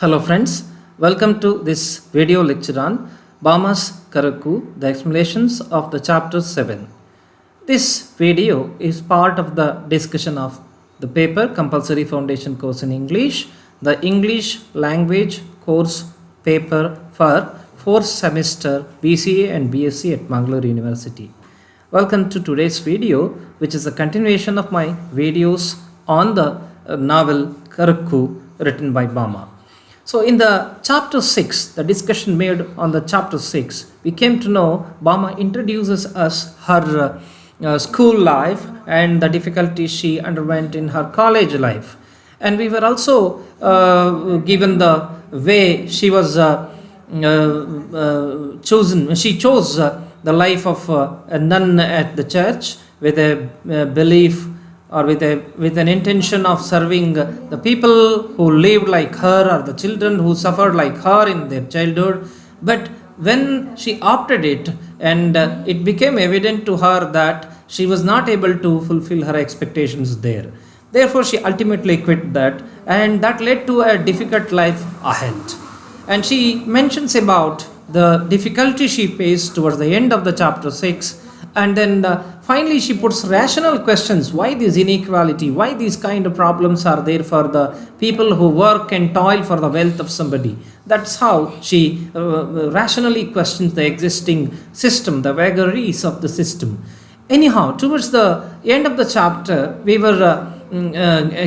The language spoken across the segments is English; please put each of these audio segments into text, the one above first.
Hello friends, welcome to this video lecture on Bama's Karaku, the explanations of the chapter 7. This video is part of the discussion of the paper Compulsory Foundation Course in English, the English language course paper for 4th semester BCA and BSc at Mangalore University. Welcome to today's video, which is a continuation of my videos on the novel Karaku written by Bama. So in the chapter 6, the discussion made on the chapter 6, we came to know Bama introduces us her school life and the difficulties she underwent in her college life. And we were also given the way she was chosen. She chose the life of a nun at the church with a belief or with an intention of serving the people who lived like her or the children who suffered like her in their childhood. But when she opted it and it became evident to her that she was not able to fulfill her expectations there. Therefore, she ultimately quit that, and that led to a difficult life ahead. And she mentions about the difficulty she faced towards the end of the chapter 6, and then finally she puts rational questions: why this inequality, why these kind of problems are there for the people who work and toil for the wealth of somebody. That's how she rationally questions the existing system, the vagaries of the system. Anyhow, towards the end of the chapter, we were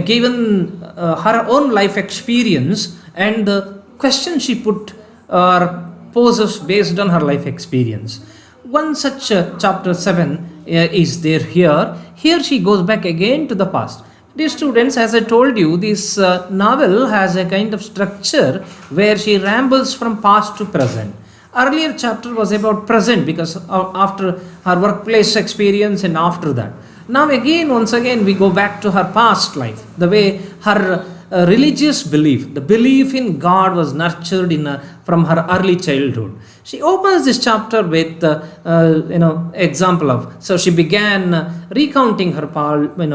given her own life experience, and the questions she put are poses based on her life experience. One such chapter 7 is there here. Here she goes back again to the past. Dear students, as I told you, this novel has a kind of structure where she rambles from past to present. Earlier chapter was about present because after her workplace experience and after that. Now again, once again, we go back to her past life, the way her religious belief, the belief in God was nurtured from her early childhood. She opens this chapter with example of, so she began recounting her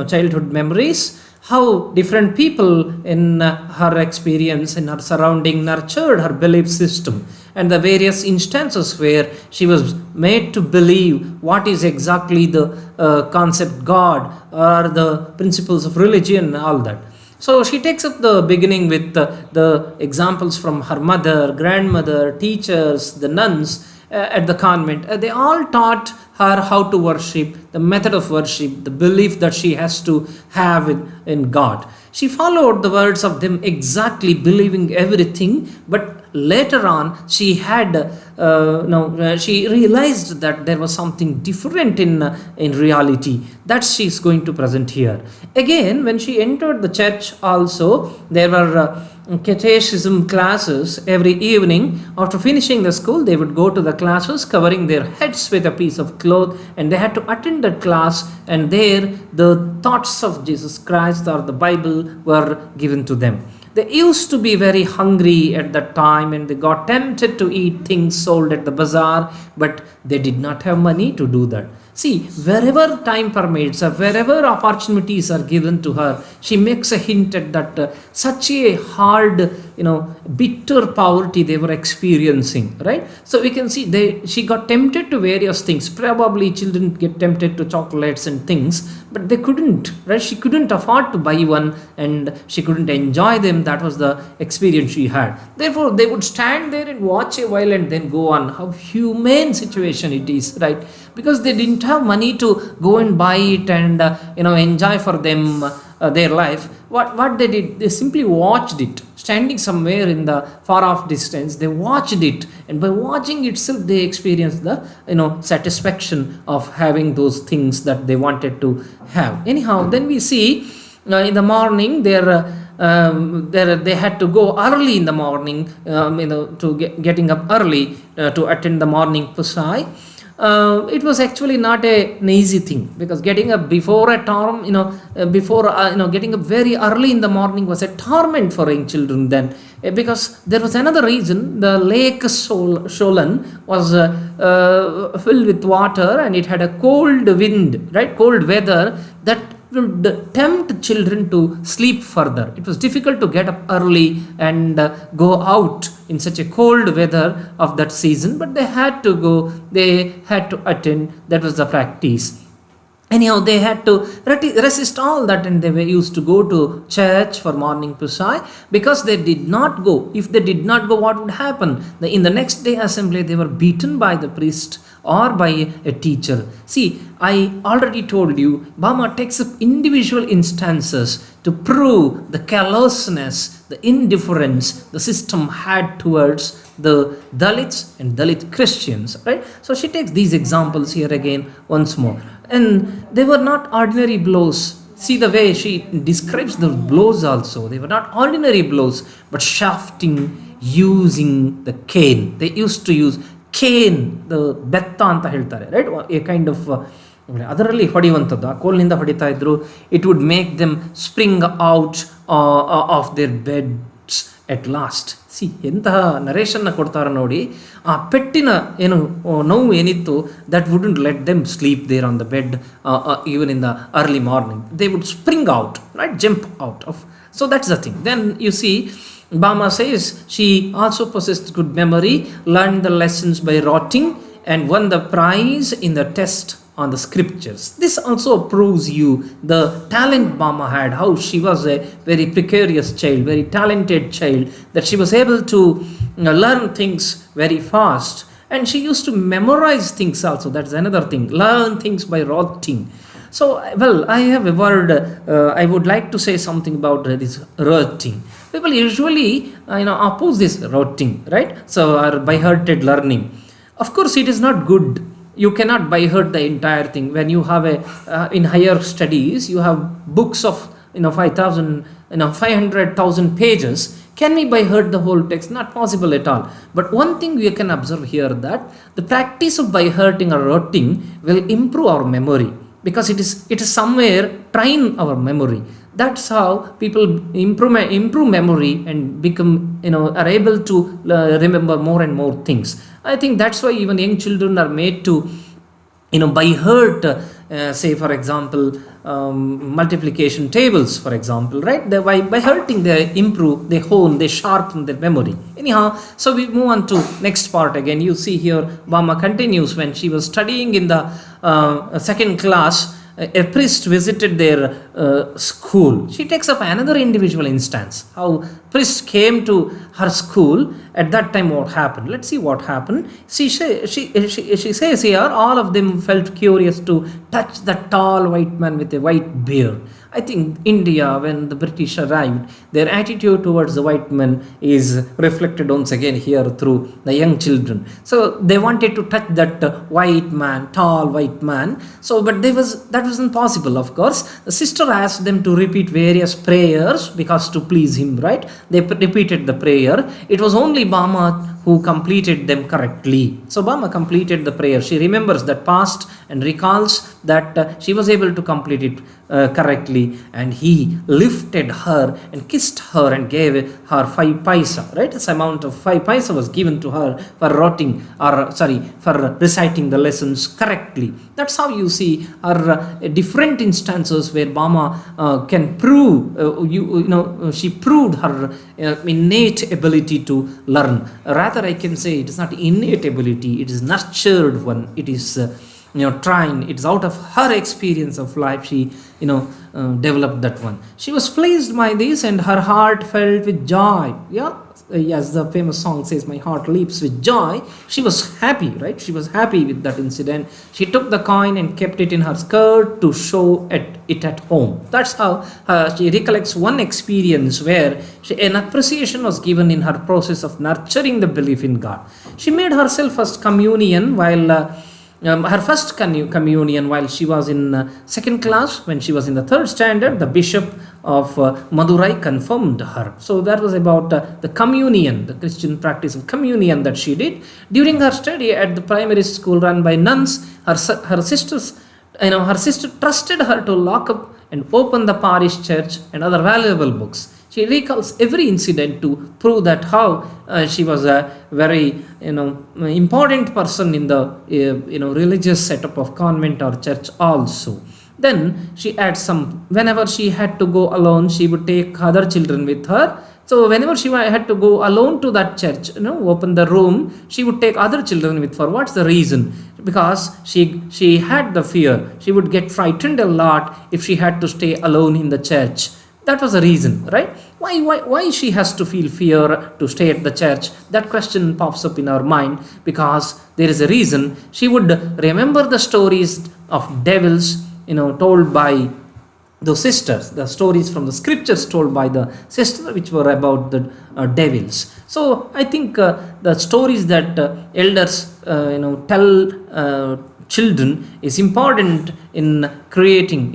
childhood memories, how different people in her experience, in her surrounding, nurtured her belief system, and the various instances where she was made to believe what is exactly the concept God or the principles of religion and all that. So she takes up the beginning with the examples from her mother, grandmother, teachers, the nuns at the convent. They all taught her how to worship, the method of worship, the belief that she has to have in God. She followed the words of them exactly, believing everything, but later on she had she realized that there was something different in reality that she is going to present here. Again, when she entered the church also, there were catechism classes every evening. After finishing the school, they would go to the classes covering their heads with a piece of cloth, and they had to attend that class, and there the thoughts of Jesus Christ or the Bible were given to them. They used to be very hungry at that time, and they got tempted to eat things sold at the bazaar, but they did not have money to do that. See, wherever time permits or wherever opportunities are given to her, she makes a hint at that such a hard, bitter poverty they were experiencing, right? So we can see she got tempted to various things. Probably children get tempted to chocolates and things, but they couldn't, right? She couldn't afford to buy one, and she couldn't enjoy them. That was the experience she had. Therefore, they would stand there and watch a while and then go on. How humane situation it is, right? Because they didn't have money to go and buy it and enjoy for them their life. What they did, they simply watched it, standing somewhere in the far off distance. They watched it, and by watching itself, they experienced the satisfaction of having those things that they wanted to have. Anyhow, then we see in the morning they had to go early in the morning, getting up early to attend the morning Pusai. It was actually not an easy thing, because getting up before a term, getting up very early in the morning was a torment for young children then, because there was another reason. The lake Solan was filled with water, and it had a cold wind, right? Cold weather that would tempt children to sleep further. It was difficult to get up early and go out in such a cold weather of that season, but they had to go, they had to attend. That was the practice. Anyhow, they had to resist all that, and they were used to go to church for morning puja, because they did not go. If they did not go, what would happen? In the next day assembly, they were beaten by the priest or by a teacher. See, I already told you, Bama takes up individual instances to prove the callousness, the indifference the system had towards the Dalits and Dalit Christians, right? So she takes these examples here again once more. And they were not ordinary blows. See the way she describes the blows also. They were not ordinary blows, but shafting using the cane. They used to use cane, the ಬೆತ್ತ ಅಂತ ಹೇಳ್ತಾರೆ, right, A kind of ಅದರಲ್ಲಿ ಹೊಡೆಯುವಂಥದ್ದು, ಆ ಕೋಲ್ನಿಂದ ಹೊಡಿತಾ ಇದ್ರು. It would make them spring out of their beds at last. See, ಎಂತಹ ನರೇಶನ್ನ ಕೊಡ್ತಾರೆ ನೋಡಿ. ಆ ಪೆಟ್ಟಿನ ಏನು ನೋವು ಏನಿತ್ತು, that wouldn't let them sleep there on the bed even in the early morning. They would spring out, right, jump out off. So that's the thing. Then you see, Bama says she also possessed good memory, learned the lessons by rotting, and won the prize in the test on the scriptures. This also proves you the talent Bama had, how she was a very precarious child, very talented child, that she was able to learn things very fast. And she used to memorize things also. That's another thing. Learn things by rotting. So, well, I have a word, I would like to say something about this rotting. People usually, oppose this rotting, right? So, or by-hearted learning. Of course, it is not good. You cannot by-heart the entire thing. When you have in higher studies, you have books of, 500,000 pages. Can we by-heart the whole text? Not possible at all. But one thing we can observe here, that the practice of by-hearting or rotting will improve our memory. Because it is somewhere train our memory. That's how people improve memory and become, are able to remember more and more things. I think that's why even young children are made to, by heart, say for example, multiplication tables, for example, right? By hurting, they improve, they hone, they sharpen their memory. Anyhow, so we move on to next part again. You see here, Bama continues, when she was studying in the second class, a priest visited their school. She takes up another individual instance, how priest came to her school. At that time, what happened? Let's see what happened. She says here, all of them felt curious to touch the tall white man with a white beard. I think India, when the British arrived, their attitude towards the white men is reflected once again here through the young children. So they wanted to touch that white man, tall white man. So, but that wasn't possible, of course. The sister asked them to repeat various prayers because to please him, right? They repeated the prayer. It was only Bama who completed them correctly. So Bama completed the prayer. She remembers that past and recalls that she was able to complete it correctly, and he lifted her and kissed her and gave her 5 paisa, right? This amount of 5 paisa was given to her for for reciting the lessons correctly. That's how you see her different instances where Bama can prove, she proved her innate ability to learn. Rather, I can say it is not innate ability, it is nurtured one. It is trained. It's out of her experience of life. She developed that one. She was pleased by this, and her heart filled with joy. As the famous song says, my heart leaps with joy. She was happy, right? She was happy with that incident. She took the coin and kept it in her skirt to show it at home. That's how she recollects one experience where an appreciation was given in her process of nurturing the belief in God. She made herself first communion while her first communion while she was in second class. When she was in the third standard, the bishop of Madurai confirmed her. So that was about the communion, the Christian practice of communion that she did during her study at the primary school run by nuns. Her sister trusted her to lock up and open the parish church and other valuable books. She recalls every incident to prove that how she was a very important person in the religious setup of convent or church also. Then she had some, whenever she had to go alone, she would take other children with her. So whenever she had to go alone to that church, open the room, she would take other children with her. What's the reason? Because she had the fear. She would get frightened a lot if she had to stay alone in the church. That was the reason, right? Why she has to feel fear to stay at the church? That question pops up in our mind because there is a reason. She would remember the stories of devils, told by those sisters, the stories from the scriptures told by the sister, which were about the devils. So I think the stories that elders, tell children is important in creating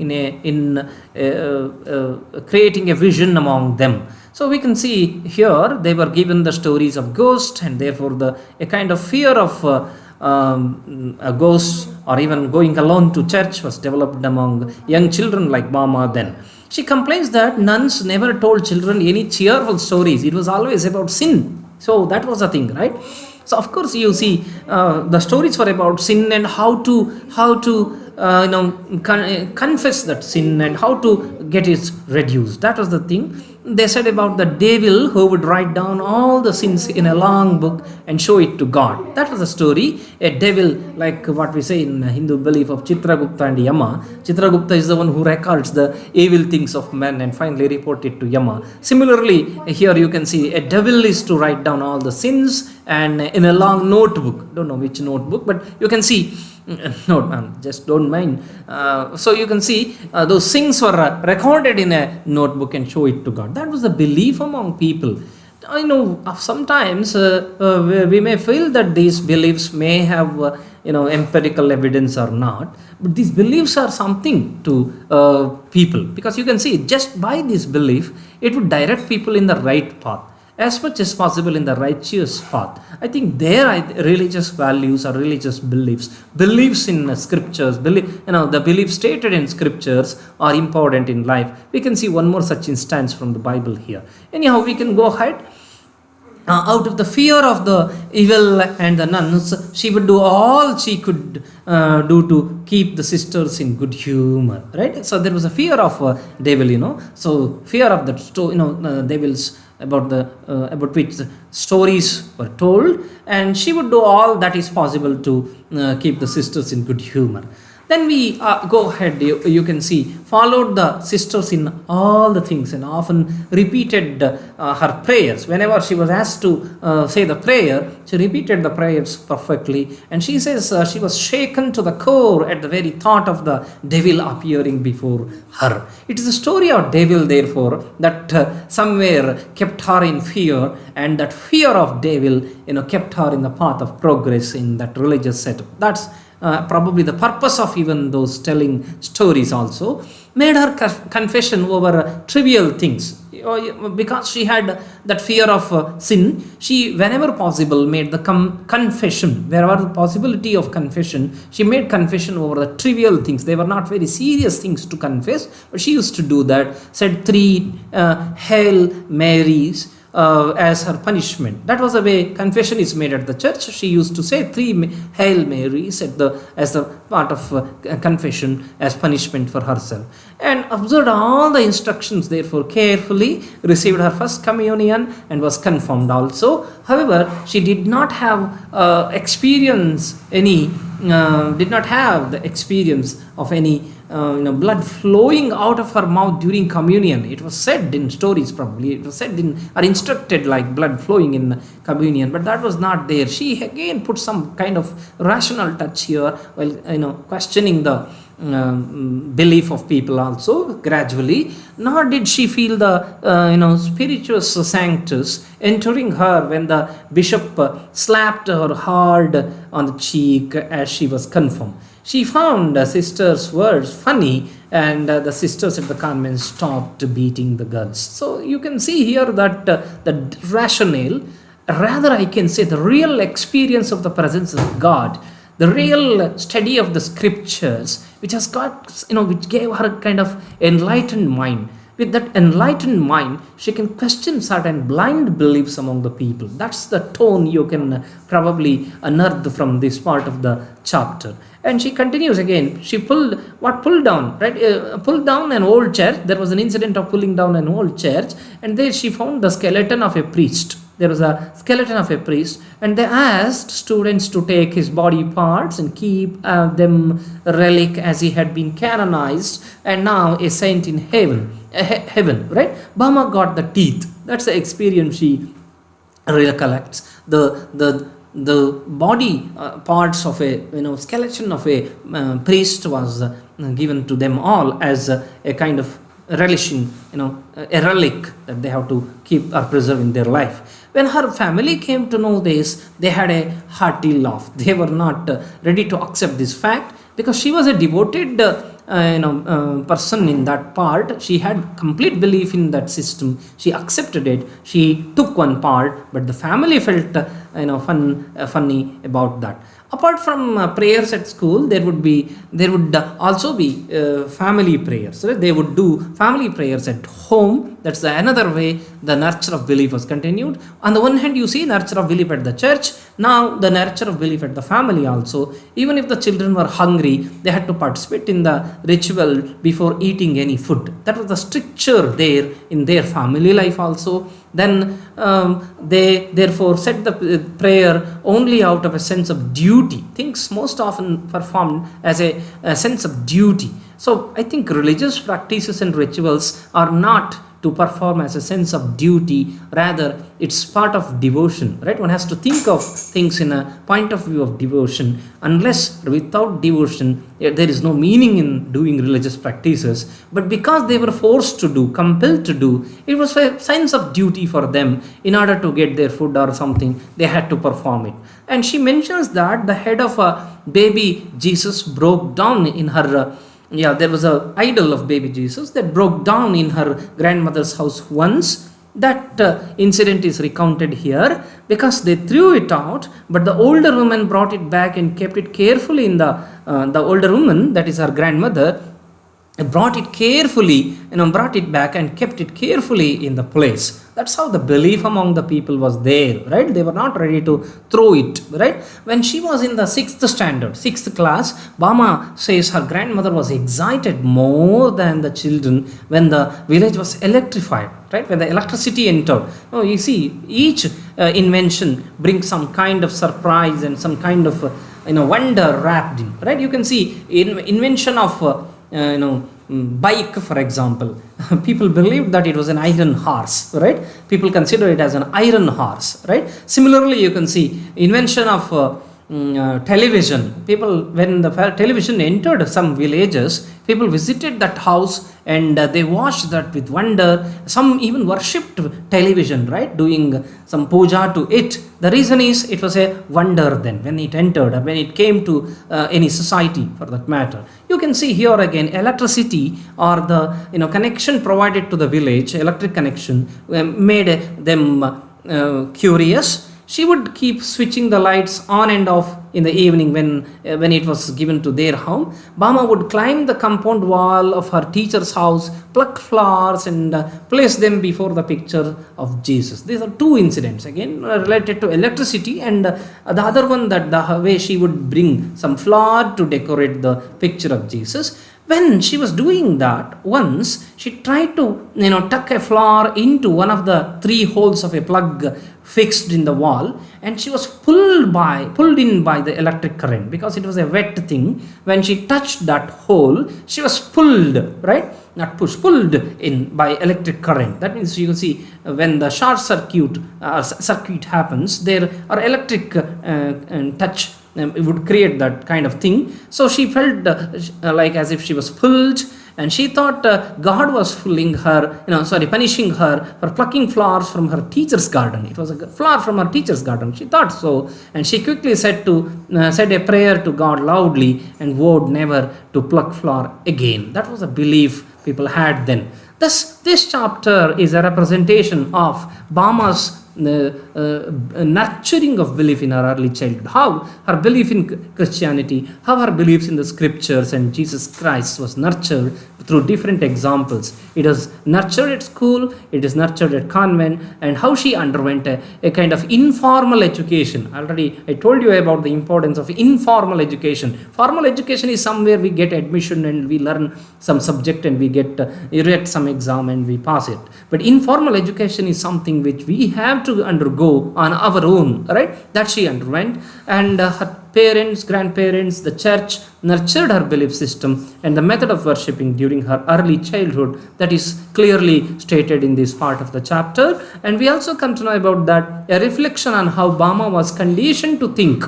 creating a vision among them. So we can see here they were given the stories of ghosts, and therefore a kind of fear of a ghost or even going alone to church was developed among young children like Mama then. She complains that nuns never told children any cheerful stories. It was always about sin. So that was the thing, right? So of course you see the stories were about sin and how to confess that sin and how to get it reduced. That was the thing. They said about the devil who would write down all the sins in a long book and show it to God. That was the story. A devil, like what we say in Hindu belief of Chitragupta and Yama. Chitragupta is the one who records the evil things of men and finally report it to Yama. Similarly, here you can see a devil is to write down all the sins and in a long notebook. Don't know which notebook, but you can see. No, just don't mind. So you can see those things were recorded in a notebook and show it to God. That was the belief among people. I know sometimes we may feel that these beliefs may have empirical evidence or not, but these beliefs are something to people, because you can see just by this belief it would direct people in the right path, as much as possible in the righteous path. I think their religious values or religious beliefs in scriptures, the beliefs stated in scriptures are important in life. We can see one more such instance from the Bible here. Anyhow, we can go ahead. Out of the fear of the evil and the nuns, she would do all she could do to keep the sisters in good humor, right? So there was a fear of devil, so fear of the devils about which the stories were told, and she would do all that is possible to keep the sisters in good humor. Then we go ahead, you can see, followed the sisters in all the things and often repeated her prayers. Whenever she was asked to say the prayer, she repeated the prayers perfectly. And she says she was shaken to the core at the very thought of the devil appearing before her. It is the story of devil, therefore, that somewhere kept her in fear, and that fear of devil, kept her in the path of progress in that religious setup. That's probably the purpose of even those telling stories also. Made her confession over trivial things. Because she had that fear of sin, she, whenever possible, made the confession. Wherever the possibility of confession, she made confession over the trivial things. They were not very serious things to confess, but she used to do that. Said 3 Hail Marys as her punishment. That was the way confession is made at the church. She used to say 3 Hail Marys as the part of confession as punishment for herself, and observed all the instructions, therefore carefully, received her first communion and was confirmed also. However, she did not have did not have the experience of any blood flowing out of her mouth during communion. It was said in stories, probably it was said or instructed like blood flowing in communion, but that was not there. She again put some kind of rational touch here while questioning the belief of people also gradually. Nor did she feel the spirituous sanctus entering her when the bishop slapped her hard on the cheek as she was confirmed. She found the sister's words funny, and the sisters at the convent stopped beating the girls. So you can see here that the rationale, rather I can say the real experience of the presence of God, the real study of the scriptures, which has got, which gave her a kind of enlightened mind, With that enlightened mind, she can question certain blind beliefs among the people. That's the tone you can probably unearth from this part of the chapter. And she continues again. She pulled down, right? Pulled down an old church. There was an incident of pulling down an old church, and there she found the skeleton of a priest. There was a skeleton of a priest, and they asked students to take his body parts and keep them relic as he had been canonized and now a saint in heaven, right? Bama got the teeth. That's the experience she recollects. The body parts of a skeleton of a priest was given to them all as a kind of relishing, a relic that they have to keep or preserve in their life. When her family came to know this, they had a hearty laugh. They were not ready to accept this fact, because she was a devoted person in that part. She had complete belief in that system. She accepted it. She took one part, but the family felt funny about that. Apart from prayers at school, there would also be family prayers. Right? They would do family prayers at home. That's another way the nurture of belief was continued. On the one hand, you see nurture of belief at the church. Now the nurture of belief at the family also. Even if the children were hungry, they had to participate in the ritual before eating any food. That was the stricture there in their family life also. Then they therefore said the prayer only out of a sense of duty. Things most often performed as a sense of duty. So I think religious practices and rituals are not to perform as a sense of duty, rather it's part of devotion, right? One has to think of things in a point of view of devotion. Unless without devotion there is no meaning in doing religious practices, but because they were forced to do, compelled to do, it was a sense of duty for them. In order to get their food or something, they had to perform it. And she mentions that the head of a baby Jesus broke down in her there was an idol of baby Jesus that broke down in her grandmother's house once. That incident is recounted here because they threw it out, but the older woman brought it back and kept it carefully in the older woman, that is her grandmother, brought it back and kept it carefully in the place. That's how the belief among the people was there, right? They were not ready to throw it, right? When she was in the 6th class, Bama says her grandmother was excited more than the children when the village was electrified, right? When the electricity entered. Oh, you see, each invention brings some kind of surprise and some kind of wonder wrapped in, right? You can see invention of bike, for example. People believed that it was an iron horse, right? People consider it as an iron horse, right? Similarly, you can see invention of television. People, when the television entered some villages, people visited that house and they watched that with wonder. Some even worshipped television, right? Doing some puja to it. The reason is it was a wonder then when it entered or when it came to any society for that matter. You can see here again electricity or the connection provided to the village, electric connection, made them curious. She would keep switching the lights on and off in the evening when it was given to their home. Bama would climb the compound wall of her teacher's house, pluck flowers and place them before the picture of Jesus. These are two incidents again related to electricity, and the other one that the way she would bring some flower to decorate the picture of Jesus. When she was doing that, once she tried to tuck a flower into one of the 3 holes of a plug fixed in the wall, and she was pulled in by the electric current because it was a wet thing. When she touched that hole, she was pulled, right? Not pushed, pulled in by electric current. That means you can see when the short circuit happens, there are electric touch. It would create that kind of thing. So she felt like as if she was pulled, and she thought God was punishing her for plucking flowers from her teacher's garden. It was a flower from her teacher's garden. She thought so, and she quickly said a prayer to God loudly and vowed never to pluck flower again. That was a belief people had then. Thus, this chapter is a representation of Bama's nurturing of belief in her early childhood. How her belief in Christianity, how her beliefs in the scriptures and Jesus Christ was nurtured through different examples. It is nurtured at school, it is nurtured at convent, and how she underwent a kind of informal education. Already I told you about the importance of informal education. Formal education is somewhere we get admission and we learn some subject and we get write some exam and we pass it. But informal education is something which we have to undergo on our own, right? That she underwent, and her parents, grandparents, the church nurtured her belief system and the method of worshipping during her early childhood. That is clearly stated in this part of the chapter. And we also come to know about that, a reflection on how Bama was conditioned to think.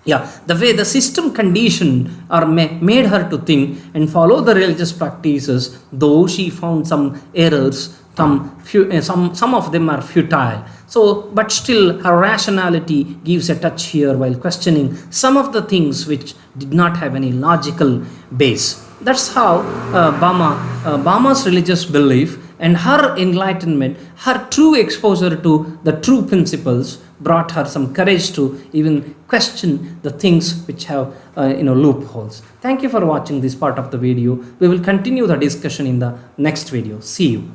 Yeah, the way the system conditioned or made her to think and follow the religious practices, though she found some errors, some of them are futile. So, but still her rationality gives a touch here while questioning some of the things which did not have any logical base. That's how Bama's religious belief and her enlightenment, her true exposure to the true principles brought her some courage to even question the things which have loopholes. Thank you for watching this part of the video. We will continue the discussion in the next video. See you.